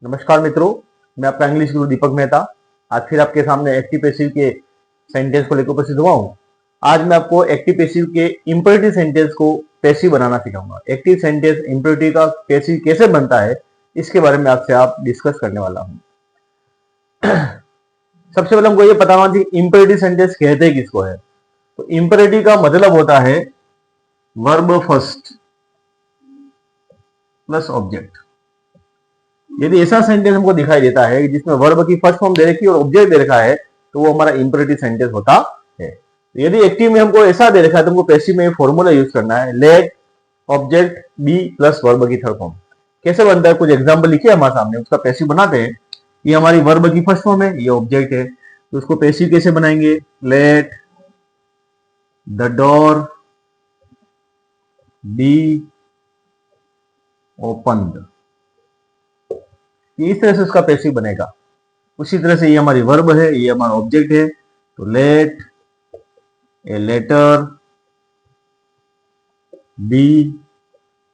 नमस्कार मित्रों, मैं आपका इंग्लिश गुरु दीपक मेहता आज फिर आपके सामने एक्टिव पैसिव के सेंटेंस को लेकर उपस्थित हुआ हूं। आज मैं आपको एक्टिव पैसिव के इंपेरेटिव सेंटेंस को पैसिव बनाना सिखाऊंगा। एक्टिव सेंटेंस इंपेरेटिव का पैसिव कैसे बनता है इसके बारे में आपसे डिस्कस करने वाला हूं। सबसे पहले हमको ये पता होना चाहिए इंपेरेटिव सेंटेंस कहते किसको है। तो इंपेरेटिव का मतलब होता है वर्ब फर्स्ट प्लस ऑब्जेक्ट। यदि ऐसा सेंटेंस हमको दिखाई देता है जिसमें वर्ब की फर्स्ट फॉर्म दे रखी है और ऑब्जेक्ट दे रखा है तो वो हमारा इंपेरेटिव सेंटेंस होता है। तो यदि एक्टिव में हमको ऐसा दे रखा है तो हमको पैसिव में फॉर्मूला यूज करना है, let object be plus verb की थर्ड फॉर्म। कैसे बनता है, कुछ एग्जाम्पल लिखिए हमारे सामने, उसका पैसिव बनाते हैं। ये हमारी वर्ब की फर्स्ट फॉर्म है, ये ऑब्जेक्ट है, तो उसको पैसिव कैसे बनाएंगे, let the door be opened. इस तरह से उसका पैसिव बनेगा। उसी तरह से ये हमारी वर्ब है, ये हमारा ऑब्जेक्ट है, तो let a letter be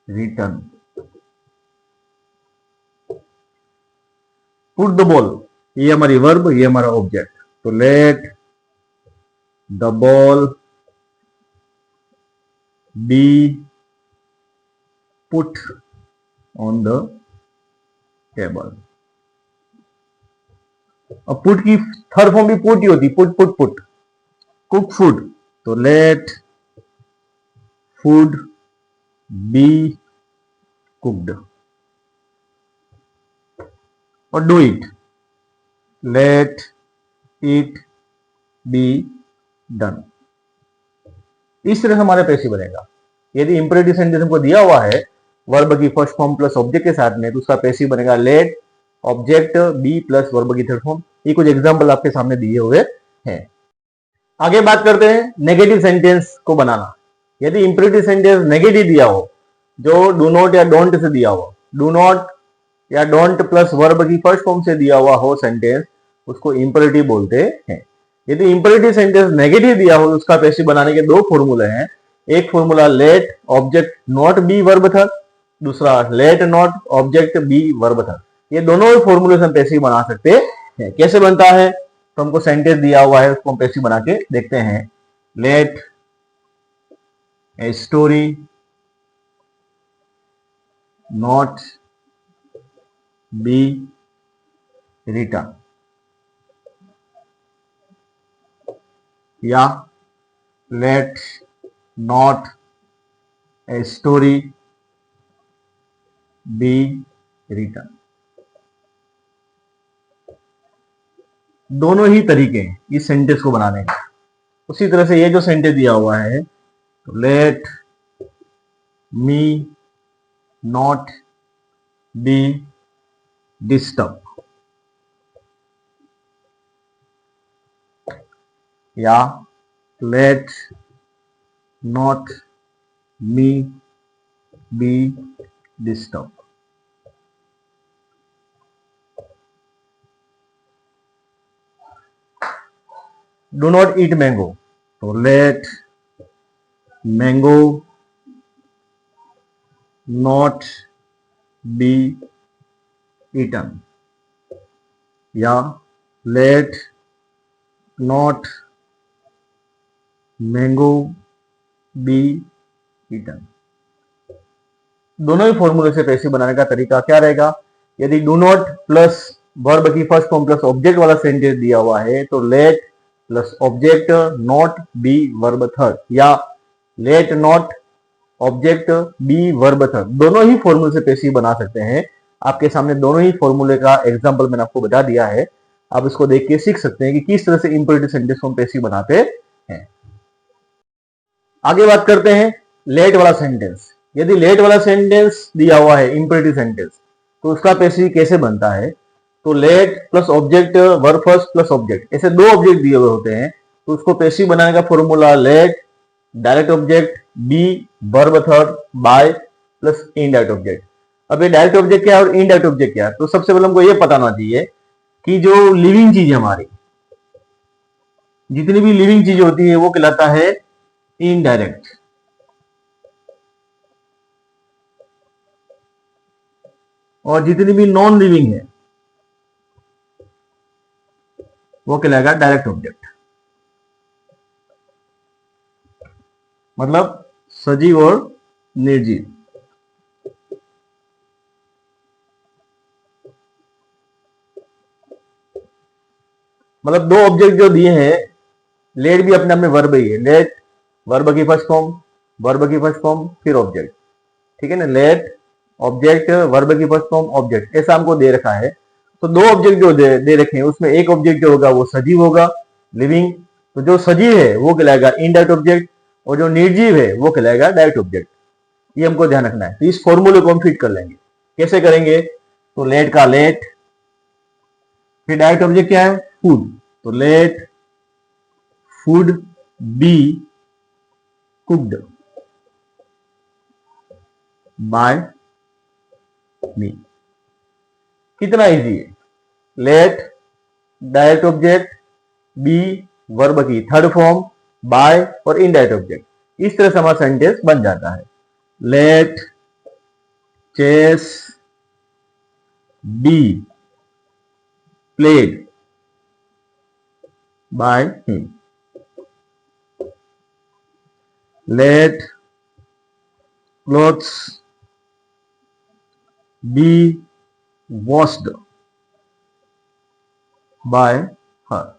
written. Put the ball, ये हमारी वर्ब, ये हमारा ऑब्जेक्ट, तो let the ball be put on the table. अब पुट की थर्ड फॉर्म भी पुट ही होती, put put put. Cook food, तो लेट फूड बी कुक्ड। और do it, let it be done. इस तरह से हमारे पैसिव बनेगा। यदि इंपेरेटिव सेंटेंस हमको दिया हुआ है वर्ब की फर्स्ट फॉर्म प्लस ऑब्जेक्ट के साथ में, तो उसका पैसिव बनेगा let object be plus verb की थर्ड फॉर्म। ये कुछ एग्जांपल आपके सामने दिए हुए हैं। आगे बात करते हैं नेगेटिव सेंटेंस को बनाना। यदि इंपेरेटिव सेंटेंस नेगेटिव दिया हो, जो डू नॉट या डोंट से दिया हो, डू नॉट या डोंट प्लस वर्ब की फर्स्ट फॉर्म से दिया हुआ हो सेंटेंस, उसको इंपेरेटिव बोलते हैं। यदि इंपेरेटिव सेंटेंस नेगेटिव दिया हो, उसका पैसिव बनाने के दो फॉर्मूले हैं। एक formula let object not be verb third, दूसरा let not object be verb third. ये दोनों फॉर्मूले से हम पैसिव बना सकते हैं। कैसे बनता है, तो हमको सेंटेंस दिया हुआ है, उसको हम पैसिव बना के देखते हैं। Let a story not be written, या let not a story be written. दोनों ही तरीके हैं इस सेंटेंस को बनाने के। उसी तरह से ये जो सेंटेंस दिया हुआ है, तो let me not be disturb, या let not me be disturb. Do not eat mango, तो let mango not be eaten, या let not mango be eaten. दोनों ही फॉर्मूले से पैसिव बनाने का तरीका क्या रहेगा। यदि डू नॉट प्लस वर्ब की फर्स्ट फॉर्म प्लस ऑब्जेक्ट वाला सेंटेंस दिया हुआ है, तो let plus object not be verb third, या let not object be verb third. दोनों ही फॉर्मूले से पैसिव बना सकते हैं। आपके सामने दोनों ही फॉर्मूले का एग्जांपल मैंने आपको बता दिया है। आप इसको देख के सीख सकते हैं कि किस तरह से इंपेरेटिव सेंटेंस को हम पैसिव बनाते हैं। आगे बात करते हैं लेट वाला सेंटेंस। यदि लेट वाला सेंटेंस दिया हुआ है इंपेरेटिव सेंटेंस, तो उसका पैसिव कैसे बनता है। तो let plus object verb first plus object, ऐसे दो ऑब्जेक्ट दिए हुए होते हैं, तो उसको पैसिव बनाने का formula let direct object be verb third by plus indirect object. अब ये डायरेक्ट ऑब्जेक्ट क्या है और इनडायरेक्ट ऑब्जेक्ट क्या है, तो सबसे पहले हमको ये पता होना चाहिए कि जो लिविंग चीज है हमारी, जितनी भी लिविंग चीज होती है वो कहलाता है इनडायरेक्ट, और जितनी भी नॉन लिविंग है वो कहलाएगा डायरेक्ट ऑब्जेक्ट। मतलब सजीव और निर्जीव। मतलब दो ऑब्जेक्ट जो दिए हैं, लेट भी अपने आप में वर्ब ही है। लेट वर्ब की फर्स्ट फॉर्म, वर्ब की फर्स्ट फॉर्म फिर ऑब्जेक्ट, ठीक है ना। लेट ऑब्जेक्ट, वर्ब की फर्स्ट फॉर्म, ऑब्जेक्ट, ऐसा हमको दे रखा है। तो दो ऑब्जेक्ट जो दे रखे हैं, उसमें एक ऑब्जेक्ट जो होगा वो सजीव होगा, लिविंग। तो जो सजीव है वो कहलाएगा इनडायरेक्ट ऑब्जेक्ट, और जो निर्जीव है वो कहलाएगा डायरेक्ट ऑब्जेक्ट। ये हमको ध्यान रखना है। तो इस फॉर्मूले को हम फिट कर लेंगे। कैसे करेंगे? तो लेट का लेट, फिर डायरेक्ट ऑब्जेक्ट क्या है? फूड। तो let food be cooked by me. कितना इजी है। Let direct object, be verb की थर्ड फॉर्म, बाय और इनडायरेक्ट ऑब्जेक्ट। इस तरह से हमारा सेंटेंस बन जाता है। Let chess be played by him. Let clothes be washed by her.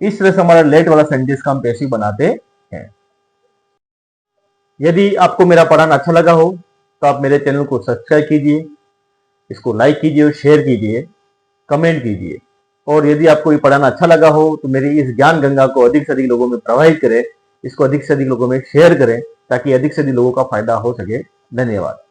इस तरह से हमारा लेट वाला सेंटेंस का हम पैसिव बनाते हैं। यदि आपको मेरा पढ़ाना अच्छा लगा हो तो आप मेरे चैनल को सब्सक्राइब कीजिए, इसको लाइक कीजिए और शेयर कीजिए, कमेंट कीजिए। और यदि आपको ये पढ़ाना अच्छा लगा हो तो मेरी इस ज्ञान गंगा को अधिक से अधिक लोगों में प्रवाहित करें, इसको अधिक से अधिक लोगों में शेयर करें, ताकि अधिक से अधिक लोगों का फायदा हो सके। धन्यवाद।